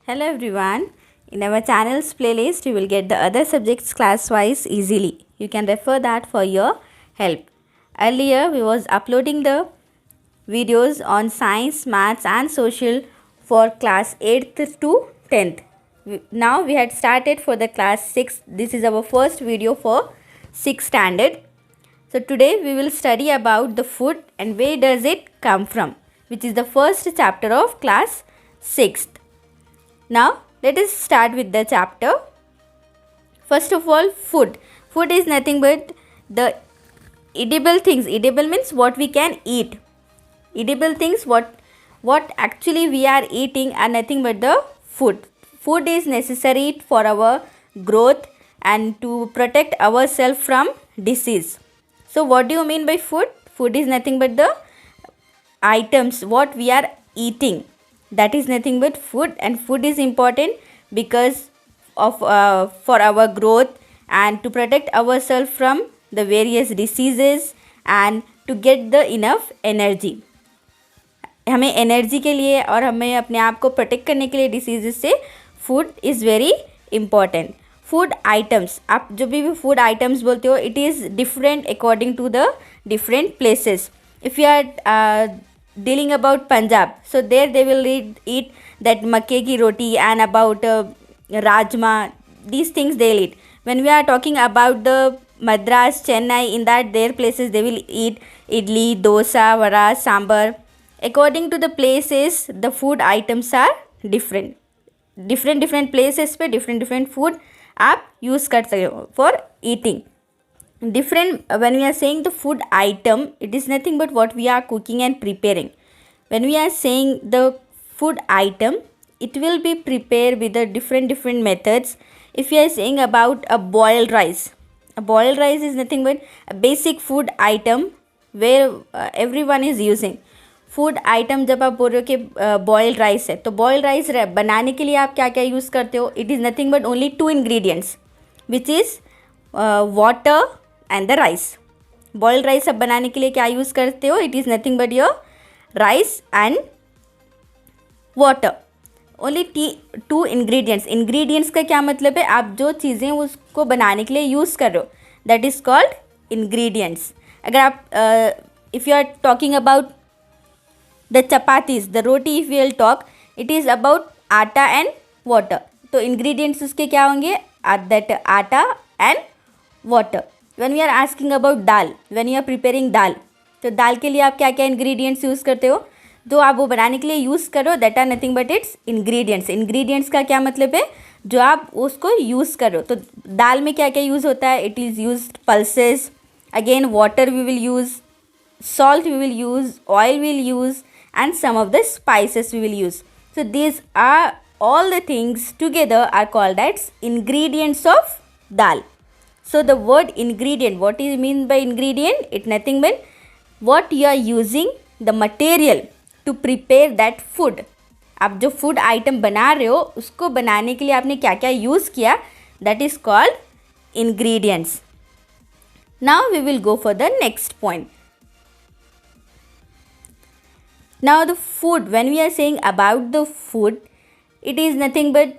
Hello everyone. In our channel's playlist, you will get the other subjects class-wise easily. You can refer that for your help. Earlier, we was uploading the videos on science, maths and social for class 8th to 10th. Now we had started for the class 6th. This is our first video for 6th standard. So today we will study about the food and where does it come from, which is the first chapter of class 6th. Now, let us start with the chapter. First of all, food. Food is nothing but the edible things. Edible means what we can eat. Edible things, what actually we are eating are nothing but the food. Food is necessary for our growth and to protect ourselves from disease. So, what do you mean by food? Food is nothing but the items, what we are eating. That is nothing but food, and food is important because of for our growth and to protect ourselves from the various diseases and to get the enough energy. हमें energy के लिए और हमें अपने आप को protect करने के लिए डिसीजेस से food is very important. Food items, आप जो भी फूड आइटम्स बोलते हो, it is different according to the different places. If you are dealing about Punjab, so there they will eat that makke ki roti and about rajma, these things they'll eat. When we are talking about the Madras, Chennai, in that their places they will eat idli, dosa, vada, sambar. According to the places, the food items are different. different places पे different food आप use कर सकते हो for eating. Different, when we are saying the food item, it is nothing but what we are cooking and preparing. When we are saying the food item, it will be prepared with the different methods. If you are saying about a boiled rice is nothing but a basic food item where everyone is using. Food item जब आप बोल रहे हो कि boiled rice है, तो boiled rice बनाने के लिए आप क्या क्या यूज़ करते हो? It is nothing but only 2 ingredients which is water and the rice. Boiled rice आप बनाने के लिए क्या यूज़ करते हो? It is nothing but your rice and water. Only 2 ingredients. Ingredients का क्या मतलब है? आप जो चीज़ें उसको बनाने के लिए यूज़ कर रहे हो, दैट इज़ कॉल्ड इंग्रेडिएंट्स. अगर आप if you are talking about the chapatis, the roti, if you will talk, it is about atta and water. तो इंग्रेडिएंट्स उसके क्या होंगे? That atta and water. When we are asking about dal, when you are preparing dal, तो दाल के लिए आप क्या क्या इंग्रेडिएंट्स यूज़ करते हो? जो आप वो बनाने के लिए यूज़ करो, that are nothing but its ingredients. Ingredients का क्या मतलब है? जो आप उसको यूज़ करो. तो दाल में क्या क्या यूज़ होता है? It is use pulses, again water we will use, salt we will use, oil we will use, and some of the spices we will use. So these are all the things together are called as ingredients of dal. So the word ingredient, what is mean by ingredient? It nothing but what you are using the material to prepare that food. आप जो food item बना रहे हो, उसको बनाने के लिए आपने क्या क्या यूज़ किया, that is called ingredients. Now we will go for the next point. Now the food, when we are saying about the food, it is nothing but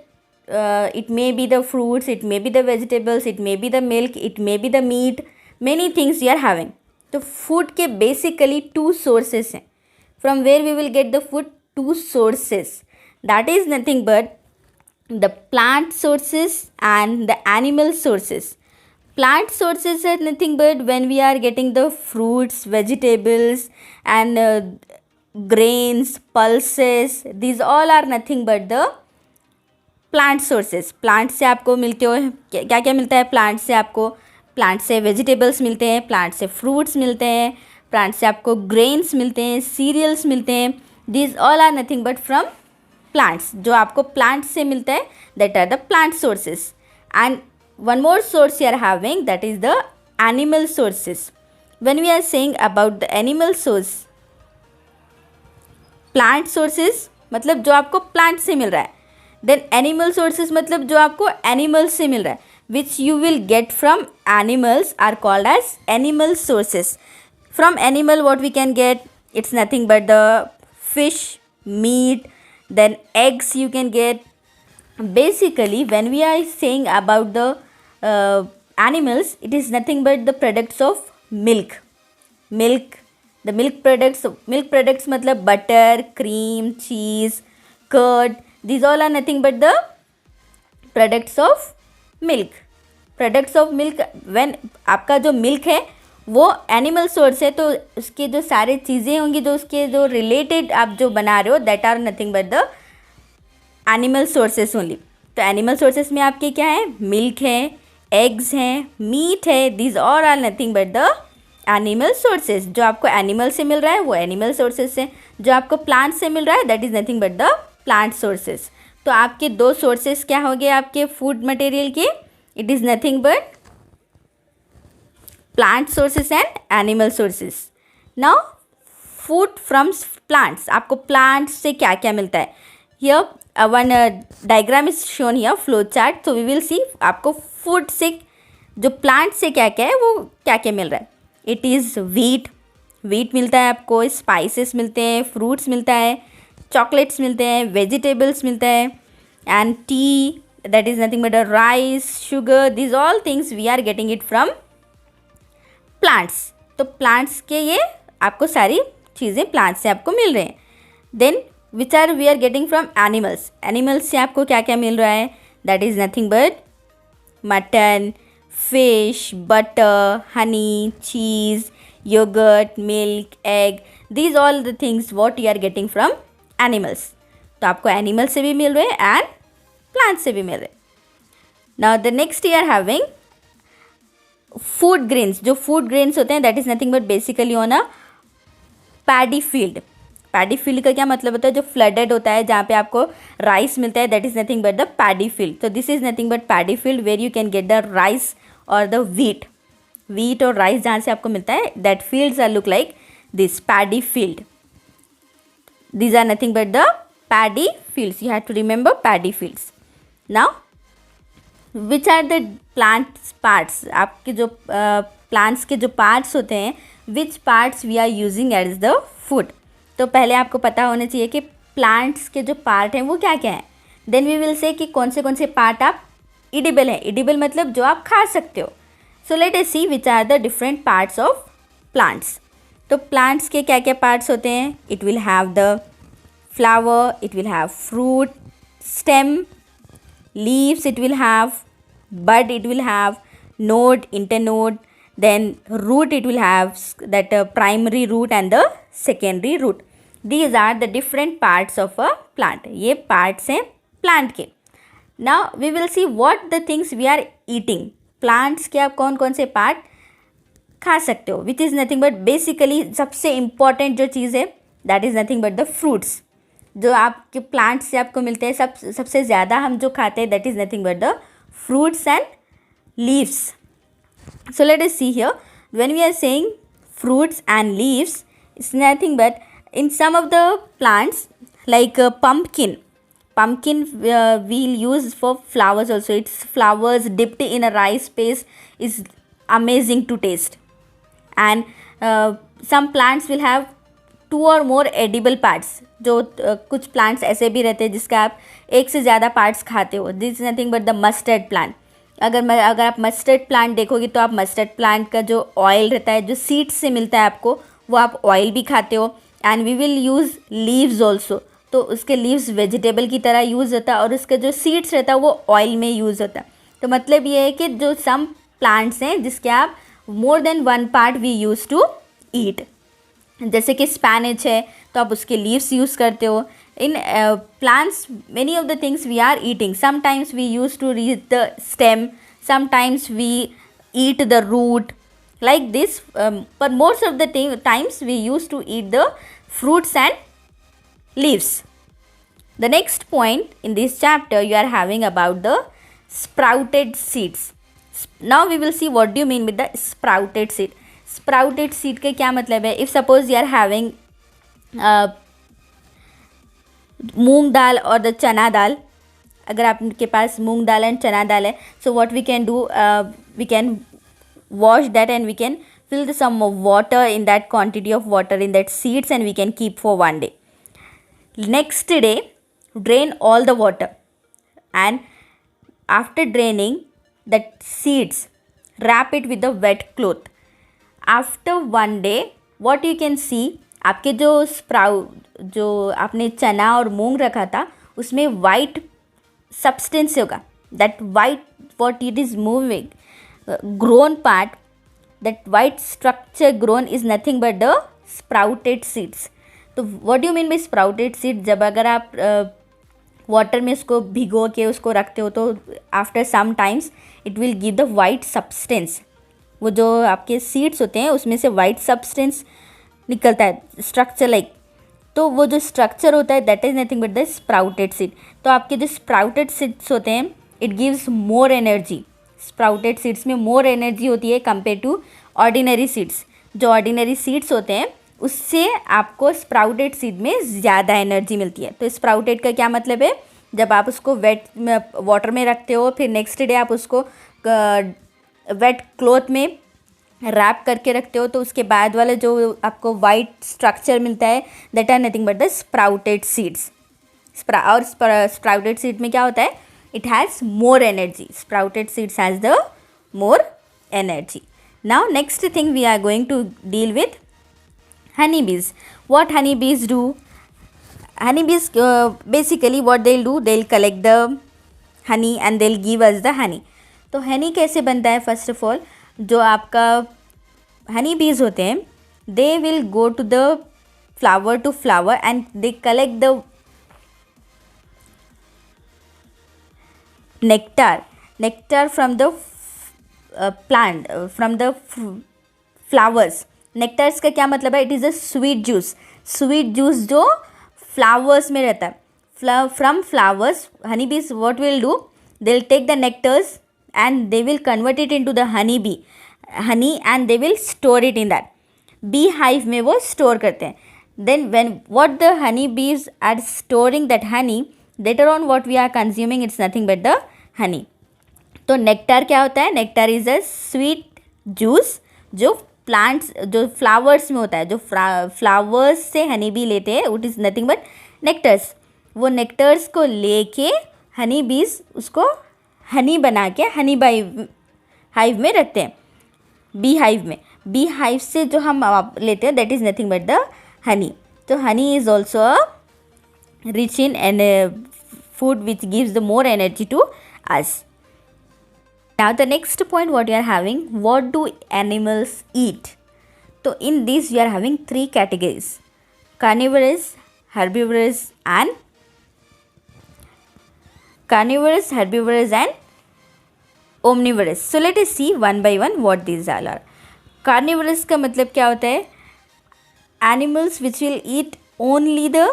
it may be the fruits, it may be the vegetables, it may be the milk, it may be the meat, many things you are having. तो food के basically 2 sources हैं. From where we will get the food? 2 sources. That is nothing but the plant sources and the animal sources. Plant sources are nothing but when we are getting the fruits, vegetables and grains, pulses, these all are nothing but the plant sources. Plant से आपको मिलते हो क्या क्या मिलता है? Plant से आपको प्लांट से वेजिटेबल्स मिलते हैं, प्लांट से फ्रूट्स मिलते हैं, प्लांट से आपको ग्रेन्स मिलते हैं, सीरियल्स मिलते हैं. This all are nothing but from plants. जो आपको प्लांट से मिलता है, that are the plant sources. And one more source you are having, that is the animal sources. When we are saying about the animal source, plant sources मतलब जो आपको plant से मिल रहा है, देन एनिमल सोर्सेज मतलब जो आपको एनिमल्स से मिल रहा है, which you will get from animals are called as animal sources. From animal what we can get? It's nothing but the fish, meat, then eggs you can get, Basically, when we are saying about the animals, it is nothing but the products of milk. The milk products मतलब butter, cream, cheese, curd, these all are nothing but the products of milk. Products of milk, when आपका जो milk है वो animal source है, तो उसके जो सारे चीज़ें होंगी जो उसके जो रिलेटेड आप जो बना रहे हो, that are nothing but the animal sources only. तो एनिमल सोर्सेस में आपके क्या है, मिल्क है, एग्स हैं, मीट है, these all are nothing but the animal sources. जो आपको एनिमल से मिल रहा है वो एनिमल सोर्सेज से, जो आपको प्लांट से मिल रहा है that is nothing but the plant sources. तो आपके दो सोर्सेज क्या हो गए आपके फूड मटेरियल के, it is nothing but plant sources and animal sources. Now food from plants, आपको प्लांट्स से क्या क्या मिलता है. Here one diagram is shown here, flow chart. तो वी विल सी आपको फूड से जो प्लांट से क्या क्या है वो क्या क्या मिल रहा है. इट इज़ वीट मिलता है आपको, स्पाइसेस मिलते हैं, फ्रूट्स मिलता है, चॉकलेट्स मिलते हैं, वेजिटेबल्स मिलता है, and T, that is nothing but a rice, sugar, these all things we are getting it from plants. तो plants के ये आपको सारी चीज़ें plants से आपको मिल रहे हैं. then which are we are getting from animals से आपको क्या क्या मिल रहा है, that is nothing but mutton, fish, butter, honey, cheese, yogurt, milk, egg, these all the things what you are getting from animals. तो आपको एनिमल से भी मिल रहे हैं एंड प्लांट से भी मिल रहे. Now the next we are having food grains. जो फूड ग्रेन्स होते हैं that is nothing but basically on a paddy field. Paddy field का क्या मतलब होता है, जो फ्लडेड होता है जहाँ पे आपको राइस मिलता है, that is nothing but the paddy field. तो this is nothing but paddy field where you can get the rice और द वीट और राइस जहाँ से आपको मिलता है, that fields are look like this paddy field. These are nothing but the paddy fields. You have to remember paddy fields. Now which are the plants parts, आपके जो plants के जो parts होते हैं, which parts we are using as the food. तो पहले आपको पता होना चाहिए कि plants के जो part हैं वो क्या क्या हैं. then we will say कि कौन से part आप edible हैं. edible मतलब जो आप खा सकते हो. so let us see which are the different parts of plants. तो plants के क्या क्या parts होते हैं, it will have the flower, it will have fruit, stem, leaves, it will have bud, it will have node, internode, then root, it will have that primary root and the secondary root. These are the different parts of a plant. ये parts हैं plant के. Now we will see what the things we are eating. plants के आप कौन कौन से part खा सकते हो, which is nothing but basically सबसे important जो चीज़ है that is nothing but the fruits. जो आपके प्लांट से आपको मिलते हैं, सबसे ज़्यादा हम जो खाते हैं that is nothing but the fruits and leaves. So let us see here when we are saying fruits and leaves, it's nothing but in some of the plants like pumpkin we'll use for flowers also. Its flowers dipped in a rice paste is amazing to taste. And some plants will have 2 or more edible parts. जो कुछ plants ऐसे भी रहते हैं जिसका आप एक से ज़्यादा पार्ट्स खाते हो. This is nothing but the mustard plant. अगर आप मस्टर्ड प्लांट देखोगे तो आप मस्टर्ड प्लांट का जो ऑयल रहता है, जो सीड्स से मिलता है आपको, वो आप ऑयल भी खाते हो. And we will use leaves also. तो उसके लीव्स वेजिटेबल की तरह यूज़ होता है और उसका जो सीड्स रहता है वो ऑयल में यूज़ होता है. तो मतलब ये है कि जो सम प्लांट्स हैं जिसके आप more than 1 part we use to eat. जैसे कि स्पैनिच है तो आप उसके लीव्स यूज़ करते हो. In plants many of the things we are eating. Sometimes we use to reach the stem, sometimes we eat the root like this, but most of the times we used to eat the fruits and leaves. The next point in this chapter you are having about the sprouted seeds. Now we will see what do you mean with the sprouted seed. Sprouted seed के क्या मतलब है. If suppose you are having मूंग दाल और the चना दाल, अगर आपके पास मूंग दाल and चना दाल है, so what we can do, we can wash that and we can fill some water in that quantity of water in that seeds and we can keep for 1 day. Next day drain all the water. and after draining the seeds, wrap it with a wet cloth. After 1 day what you can see, आपके जो sprout जो आपने चना और मूंग रखा था उसमें white substance होगा. That white what it is moving grown part, that white structure grown is nothing but the sprouted seeds. तो what do you mean by sprouted seeds? जब अगर आप वाटर में उसको भिगो के उसको रखते हो तो after some times it will give the white substance. वो जो आपके सीड्स होते हैं उसमें से वाइट सब्सटेंस निकलता है स्ट्रक्चर लाइक. तो वो जो स्ट्रक्चर होता है that is nothing but the sprouted seed. तो आपके जो स्प्राउटेड सीड्स होते हैं it gives more energy. Sprouted seeds में मोर एनर्जी होती है कंपेयर टू ऑर्डिनरी सीड्स. जो ऑर्डिनरी सीड्स होते हैं उससे आपको स्प्राउटेड सीड में ज़्यादा एनर्जी मिलती है. तो स्प्राउटेड का क्या मतलब है, जब आप उसको वेट वाटर में रखते हो फिर नेक्स्ट डे आप उसको वेट क्लॉथ में रैप करके रखते हो तो उसके बाद वाला जो आपको वाइट स्ट्रक्चर मिलता है that are nothing but the sprouted seeds. और स्प्राउटेड सीड में क्या होता है, it has more energy. Sprouted seeds has the more energy. Now next thing we are going to deal with honeybees. What honeybees do? Honeybees basically what they'll do, they'll collect the honey and they'll give us the honey. तो honey कैसे बनता है? First of all जो आपका honeybees होते हैं they will go to the flower to flower and they collect the nectar from the plant, from the flowers. नेक्टार्स का क्या मतलब है, it is a sweet juice जो फ्लावर्स में रहता है. From flowers honey bees what will do, they will take the nectars and they will convert it into the honey and they will store it in that bee hive में वो store करते हैं. Then when what the honey bees are storing that honey, later on what we are consuming it's nothing but the honey. तो nectar क्या होता है, nectar is a sweet juice जो plants जो फ्लावर्स में होता है. जो फ्लावर्स से हनी बी लेते हैं it is nothing but nectars. वो नेक्टर्स को लेके हनी बीज उसको हनी बना के हनी हाइव में रखते हैं, बी हाइव में. बी हाइव से जो हम लेते हैं that is nothing but the honey. तो honey is also rich in food which gives the more energy to us. Now the next point what you are having, what do animals eat? So in this you are having three categories: carnivorous, herbivorous and omnivorous. So let us see one by one what these all are. Carnivorous का मतलब क्या होता है, animals which will eat only the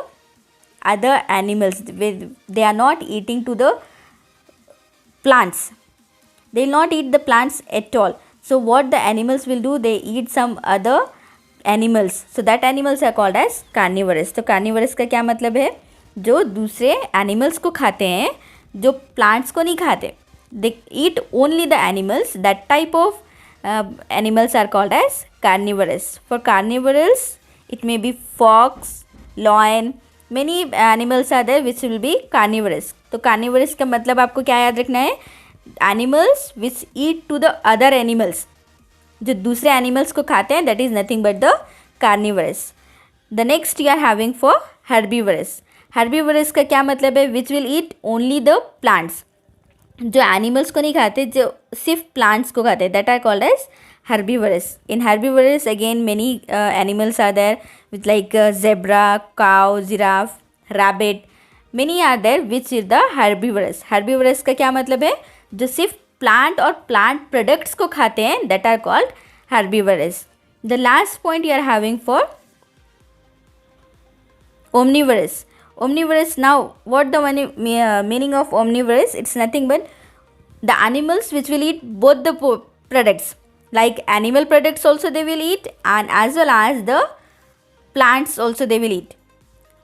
other animals. They are not eating to the plants. They will not eat the plants at all. So what the animals will do, they eat some other animals. So that animals are called as carnivorous. तो carnivorous का क्या मतलब है, जो दूसरे animals को खाते हैं जो plants को नहीं खाते. They eat only the animals. That type of animals are called as carnivorous. For carnivorous it may be fox, lion, many animals are there which will be carnivorous. तो carnivorous का मतलब आपको क्या याद रखना है, animals which eat to the other animals, जो दूसरे animals को खाते हैं that is nothing but the carnivorous. The next you are having for herbivorous. Herbivorous का क्या मतलब है, which will eat only the plants, जो animals को नहीं खाते, जो सिर्फ plants को खाते हैं, that are called as herbivorous. In herbivorous again many animals are there with like zebra, cow, giraffe, rabbit, many are there which is the herbivorous. Herbivorous का क्या मतलब है, जो सिर्फ प्लांट और प्लांट प्रोडक्ट्स को खाते हैं that are called herbivorous. The last point you are having for omnivorous. Omnivorous, now what the meaning of omnivorous, it's nothing but the animals which will eat both the products, like animal products also they will eat and as well as the plants also they will eat.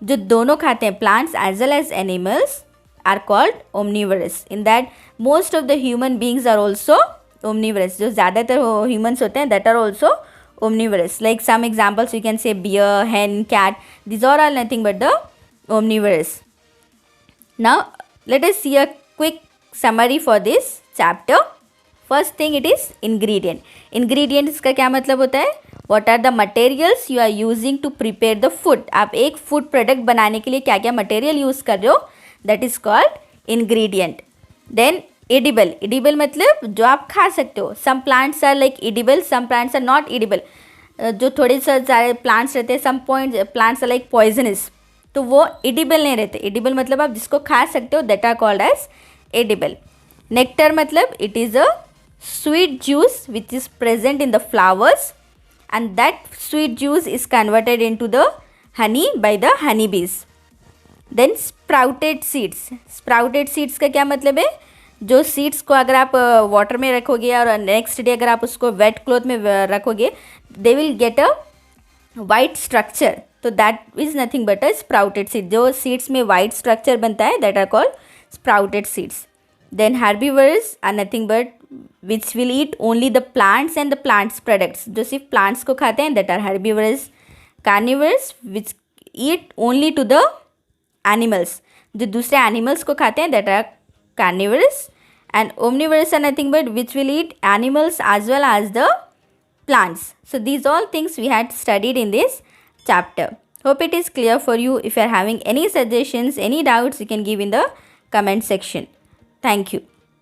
जो दोनों खाते हैं plants as well as animals are called omnivorous. In that most of the human beings are also omnivorous. जो ज़्यादातर humans होते हैं that are also omnivorous. Like some examples you can say bear, hen, cat, these all are nothing but the omnivorous. Now let us see a quick summary for this chapter. First thing it is ingredient. Ingredients का क्या मतलब होता है? What are the materials you are using to prepare the food? आप एक food product बनाने के लिए क्या क्या material use कर रहे हो? That is called ingredient. Then edible. Edible मतलब जो आप खा सकते हो. Some plants are like edible, some plants are not edible. जो थोड़े सारे plants रहते हैं, some plants are like poisonous. तो वो edible नहीं रहते. edible मतलब आप जिसको खा सकते हो, that are called as edible. Nectar मतलब it is a sweet juice which is present in the flowers and that sweet juice is converted into the honey by the honeybees. Then sprouted seeds. Sprouted seeds का क्या मतलब है? जो seeds को अगर आप water में रखोगे और नेक्स्ट डे अगर आप उसको वेट क्लॉथ में रखोगे, they will get a white structure. तो that is nothing but a sprouted seed. जो सीड्स में वाइट स्ट्रक्चर बनता है, that are called sprouted seeds. Then herbivores are nothing but which will eat only the plants and the plants products. जो सिर्फ plants को खाते हैं, that are herbivores. Carnivores which eat only to the animals. जो दूसरे animals को खाते हैं, that are carnivorous. And omnivorous are nothing but which will eat animals as well as the plants. So these all things we had studied in this chapter. Hope it is clear for you. If you are having any suggestions, any doubts, you can give in the comment section. Thank you.